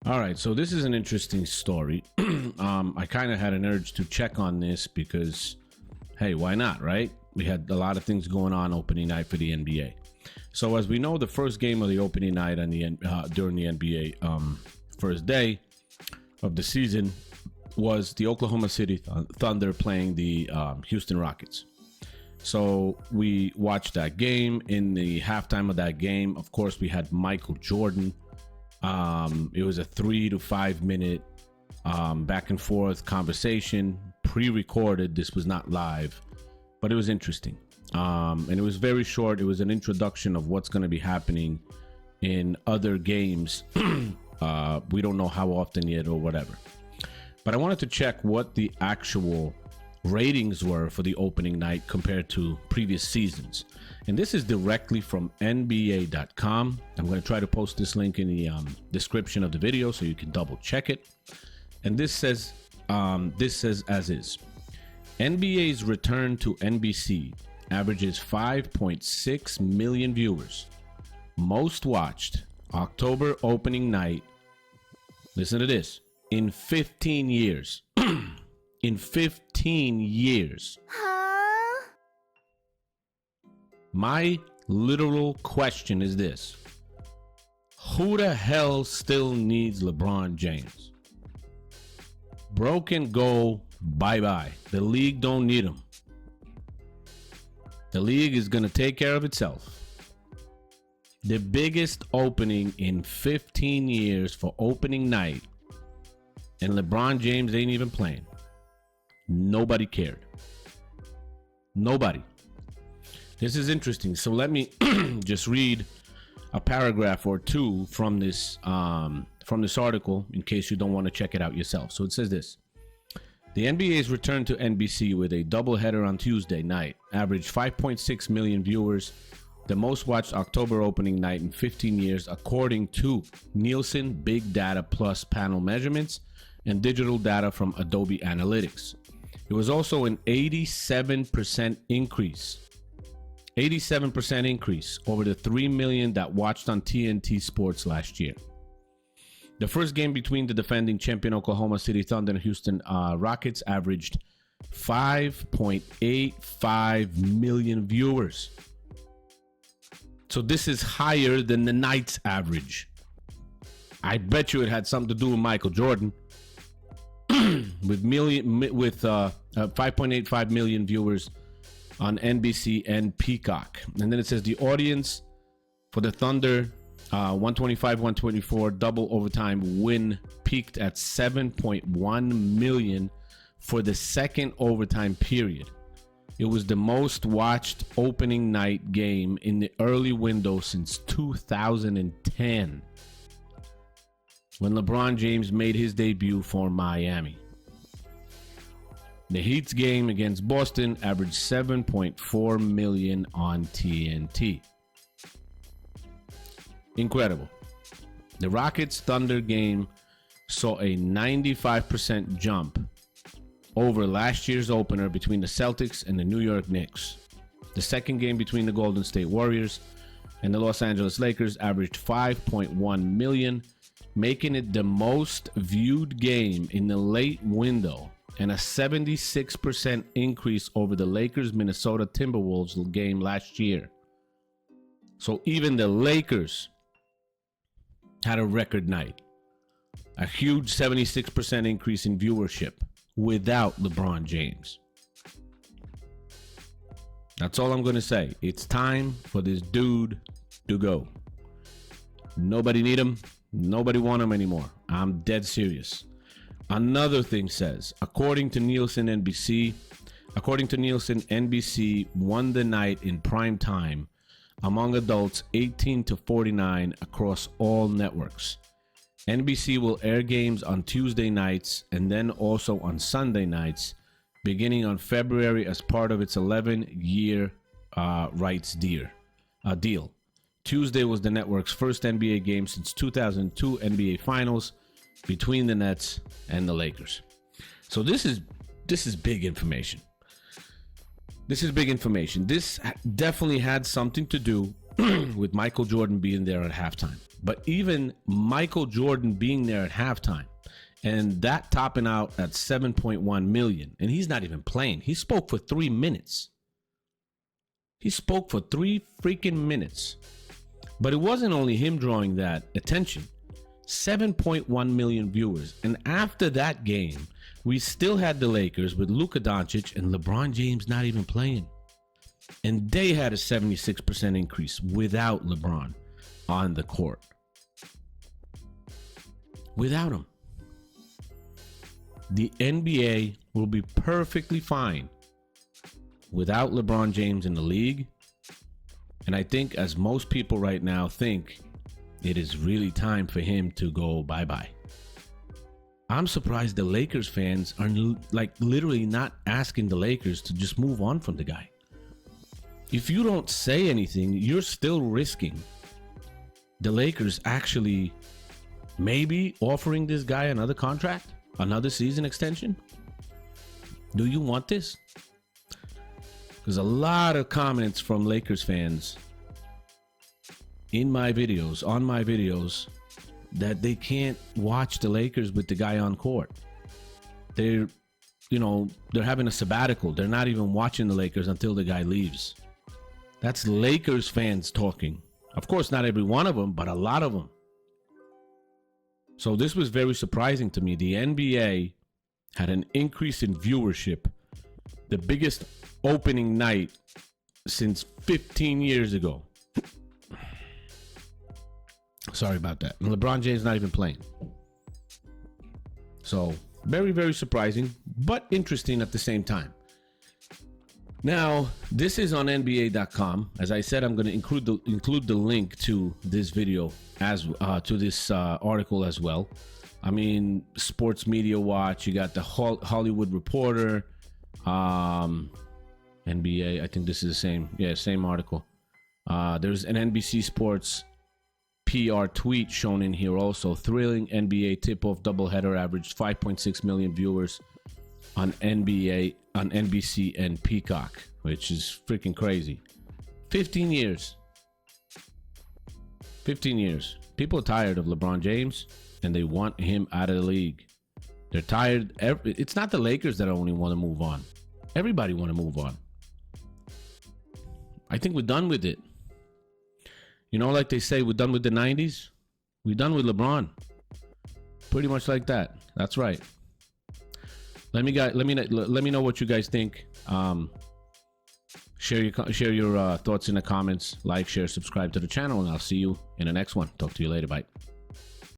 All right, so this is an interesting story. I kind of had an urge to check on this because, hey, why not, right? We had a lot of things going on opening night for the NBA. So as we know, the first game of the opening night on the during the NBA first day of the season was the Oklahoma City Thunder playing the Houston Rockets. So we watched that game. In the halftime of that game, of course, we had Michael Jordan. It was a 3 to 5 minute back and forth conversation, pre-recorded. This was not live, but it was interesting. And it was very short. It was an introduction of what's going to be happening in other games. We don't know how often yet or whatever. But I wanted to check what the actual ratings were for the opening night compared to previous seasons. And this is directly from NBA.com. I'm going to try to post this link in the description of the video so you can double check it. And this says as is. NBA's return to NBC averages 5.6 million viewers. Most watched October opening night. Listen to this. In 15 years. In 15 years. Huh? My literal question is this. Who the hell still needs LeBron James? Broken go, bye-bye. The league don't need him. The league is going to take care of itself. The biggest opening in 15 years for opening night, and LeBron James ain't even playing. Nobody cared. Nobody. This is interesting. So let me just read a paragraph or two from this article in case you don't want to check it out yourself. So it says this. The NBA's return to NBC with a doubleheader on Tuesday night averaged 5.6 million viewers, the most watched October opening night in 15 years, according to Nielsen Big Data Plus panel measurements and digital data from Adobe Analytics. It was also an 87% increase. 87% increase over the 3 million that watched on TNT Sports last year. The first game between the defending champion Oklahoma City Thunder and Houston Rockets averaged 5.85 million viewers. So this is higher than the night's average. I bet you it had something to do with Michael Jordan. with 5.85 million viewers on NBC and Peacock. And then it says the audience for the Thunder 125-124 double overtime win peaked at 7.1 million for the second overtime period. It was the most watched opening night game in the early window since 2010. When LeBron James made his debut for Miami. The Heat's game against Boston averaged 7.4 million on TNT. Incredible. The Rockets Thunder game saw a 95% jump over last year's opener between the Celtics and the New York Knicks. The second game between the Golden State Warriors and the Los Angeles Lakers averaged 5.1 million, making it the most viewed game in the late window and a 76% increase over the Lakers-Minnesota Timberwolves game last year. So even the Lakers had a record night. A huge 76% increase in viewership without LeBron James. That's all I'm going to say. It's time for this dude to go. Nobody need him. Nobody want him anymore. I'm dead serious. Another thing says, according to Nielsen, NBC won the night in prime time among adults 18 to 49 across all networks. NBC will air games on Tuesday nights and then also on Sunday nights, beginning on February as part of its 11-year rights deal. Tuesday was the network's first NBA game since 2002 NBA Finals between the Nets and the Lakers. So this is big information. This is big information. This definitely had something to do with Michael Jordan being there at halftime. But even Michael Jordan being there at halftime and that topping out at 7.1 million, and he's not even playing. He spoke for 3 minutes. He spoke for 3 freaking minutes. But it wasn't only him drawing that attention. 7.1 million viewers. And after that game, we still had the Lakers with Luka Doncic and LeBron James not even playing. And they had a 76% increase without LeBron on the court. Without him. The NBA will be perfectly fine without LeBron James in the league. And I think, as most people right now think, it is really time for him to go bye-bye. I'm surprised the Lakers fans are like literally not asking the Lakers to just move on from the guy. If you don't say anything, you're still risking the Lakers actually maybe offering this guy another contract, another season extension. Do you want this? There's a lot of comments from Lakers fans in my videos, on my videos, that they can't watch the Lakers with the guy on court. They're having a sabbatical. They're not even watching the Lakers until the guy leaves. That's Lakers fans talking. Of course, not every one of them, but a lot of them. So this was very surprising to me. The NBA had an increase in viewership, the biggest opening night since 15 years ago. Sorry about that. And LeBron James not even playing. So very, very surprising, but interesting at the same time. Now, this is on NBA.com. As I said, I'm going to include the link to this video to this article as well. I mean, Sports Media Watch. You got the Hollywood Reporter, NBA. I think this is the same. Yeah, same article. There's an NBC Sports PR tweet shown in here also. Thrilling NBA tip-off doubleheader averaged 5.6 million viewers on NBC and Peacock, which is freaking crazy. 15 years. 15 years. People are tired of LeBron James, and they want him out of the league. They're tired. It's not the Lakers that only want to move on. Everybody want to move on. I think we're done with it. You know, like they say, we're done with the 90s. We're done with LeBron. Pretty much like that. That's right. Let me know what you guys think. Share your thoughts in the comments. Like, share, subscribe to the channel, and I'll see you in the next one. Talk to you later. Bye.